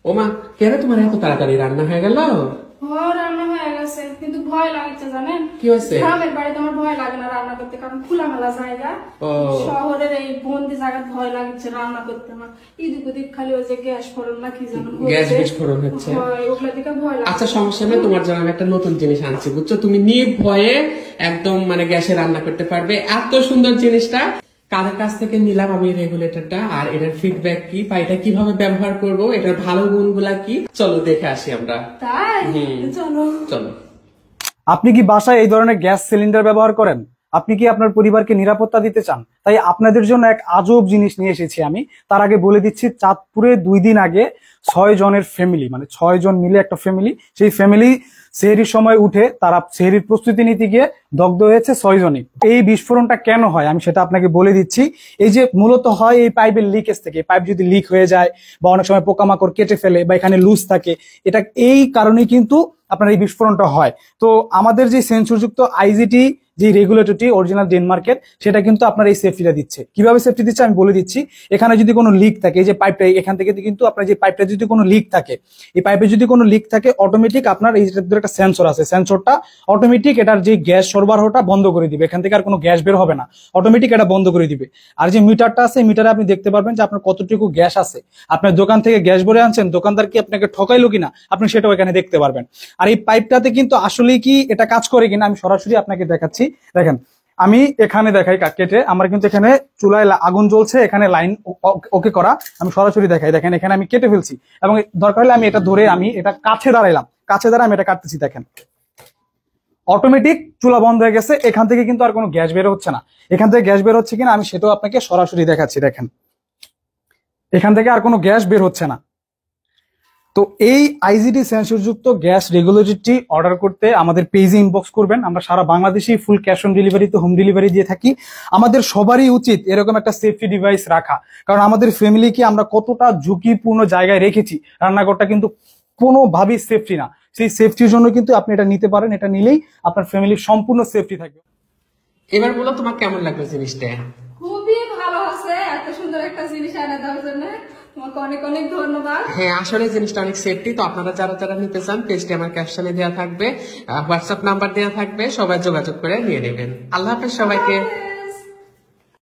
ওমা, কেন তোমার এত তাড়াতাড়ি রান্না হয়ে গেল? রান্না হয়ে গেছে, কিন্তু ভয় লাগছে জানেন। কি হয়েছে? গ্রামের বাড়িতে আমার ভয় লাগে না রান্না করতে, কারণ খোলামেলা জায়গা। শহরের এই বন্দি জায়গায় ভয় লাগছে রান্না করতে আমার। এদিক ওদিক খালি ওই যে গ্যাস ফোড়ন না কি যেন গ্যাস বিস্ফোরণ হচ্ছে, ওগুলা দিকে ভয় লাগে। আচ্ছা সমস্যা নেই, তোমার জন্য আমি একটা নতুন জিনিস আনছি বুঝছো, তুমি নির্ভয়ে একদম মানে গ্যাসে রান্না করতে পারবে। এত সুন্দর জিনিসটা কাদের কাছ থেকে নিলাম আমি রেগুলেটরটা, আর এটার ফিডব্যাক কি বা এটা কিভাবে ব্যবহার করব, এটার ভালো গুণগুলা কি, চলো দেখে আসি আমরা। তাই চলো চলো। আপনি কি বাসায় এই ধরনের গ্যাস সিলিন্ডার ব্যবহার করেন? আপনি কি আপনার পরিবারকে নিরাপত্তা দিতে চান? তাই আপনাদের জন্য এক আজব জিনিস নিয়ে এসেছি আমি। তার আগে বলে দিচ্ছি, চাঁদপুরে 2 দিন আগে 6 জনের ফ্যামিলি, মানে 6 জন মিলে একটা ফ্যামিলি, সেই ফ্যামিলি সেহরির সময় উঠে তারা সেহরির প্রস্তুতি নিতে গিয়ে দগ্ধ হয়েছে 6 জনই। এই বিস্ফোরণটা কেন হয় আমি সেটা আপনাকে বলে দিচ্ছি। এই যে মূলত হয় এই পাইপের লিকেজ থেকে, পাইপ যদি লিক হয়ে যায় বা অনেক সময় পোকামাকড় কেটে ফেলে বা এখানে লুজ থাকে, এটা এই কারণেই কিন্তু আপনার এই বিস্ফোরণটা হয়। তো আমাদের যে সেন্সরযুক্ত আইজিটি যে রেগুলেটরটি অরিজিনাল ডেনমার্কের, সেটা কিন্তু আপনার এই সেফটিটা দিচ্ছে। কিভাবে সেফটি দিচ্ছে আমি বলে দিচ্ছি। এখানে যদি কোনো লিক থাকে, এই যে পাইপটা এখান থেকে কিন্তু আপনার যে পাইপটা যদি কোনো লিক থাকে, এই পাইপে যদি কোনো লিক থাকে, অটোমেটিক আপনার এই যে একটা সেন্সর আছে, সেন্সরটা অটোমেটিক এটার যে গ্যাস সরবরাহটা বন্ধ করে দিবে। এখান থেকে আর কোনো গ্যাস বের হবে না, অটোমেটিক এটা বন্ধ করে দিবে। আর যে মিটারটা আছে, মিটারে আপনি দেখতে পারবেন যে আপনার কতটুকু গ্যাস আছে। আপনার দোকান থেকে গ্যাস ভরে আনছেন, দোকানদার কি আপনাকে ঠকাইলো কিনা আপনি সেটাও এখানে দেখতে পারবেন। আর এই পাইপটাতে কিন্তু আসলে কি এটা কাজ করে কিনা আমি সরাসরি আপনাকে দেখাচ্ছি। দেখেন, আমি এখানে দেখাই কেটে, আমার কিন্তু এখানে চুলায় আগুন জ্বলছে, এখানে লাইন ওকে করা, আমি সরাসরি দেখাই। দেখেন এখানে আমি কেটে ফেলছি, এবং দরকার হলে আমি এটা ধরে আমি এটা কাছে দাঁড়াইলাম, কাছে দাঁড়ায় আমি এটা কাটতেছি। দেখেন অটোমেটিক চুলা বন্ধ হয়ে গেছে। এখান থেকে কিন্তু আর কোনো গ্যাস বের হচ্ছে না। এখান থেকে গ্যাস বের হচ্ছে কিনা আমি সেটাও আপনাকে সরাসরি দেখাচ্ছি। দেখেন এখান থেকে আর কোনো গ্যাস বের হচ্ছে না। তো এই আইজিটি সেন্সরযুক্ত গ্যাস রেগুলেটরটি অর্ডার করতে আমাদের পেজে ইনবক্স করবেন। আমরা সারা বাংলাদেশে ফুল ক্যাশ অন ডেলিভারিতে হোম ডেলিভারি দিয়ে থাকি। আমাদের সবারই উচিত এরকম একটা সেফটি ডিভাইস রাখা, কারণ আমাদের ফ্যামিলিকে আমরা কতটা ঝুঁকিপূর্ণ জায়গায় রেখেছি। রান্নাঘরটা কিন্তু কোনোভাবেই সেফটি না, সেই সেফটির জন্য কিন্তু আপনি এটা নিতে পারেন। এটা নিলেই আপনার ফ্যামিলির সম্পূর্ণ সেফটি থাকবে। এবার বলো তোমার কেমন লাগলো জিনিসটা? খুবই ভালো আছে, এত সুন্দর একটা জিনিস এনে দেওয়ার জন্য তোমাকে অনেক অনেক ধন্যবাদ। হ্যাঁ, আসলে জিনিসটা অনেক সেফটি। তো আপনারা যারা যারা নিতে চান, পেজটি আমার ক্যাপশনে দেওয়া থাকবে, হোয়াটসঅ্যাপ নাম্বার দেওয়া থাকবে, সবাই যোগাযোগ করে নিয়ে নেবেন। আল্লাহ হাফেজ সবাইকে।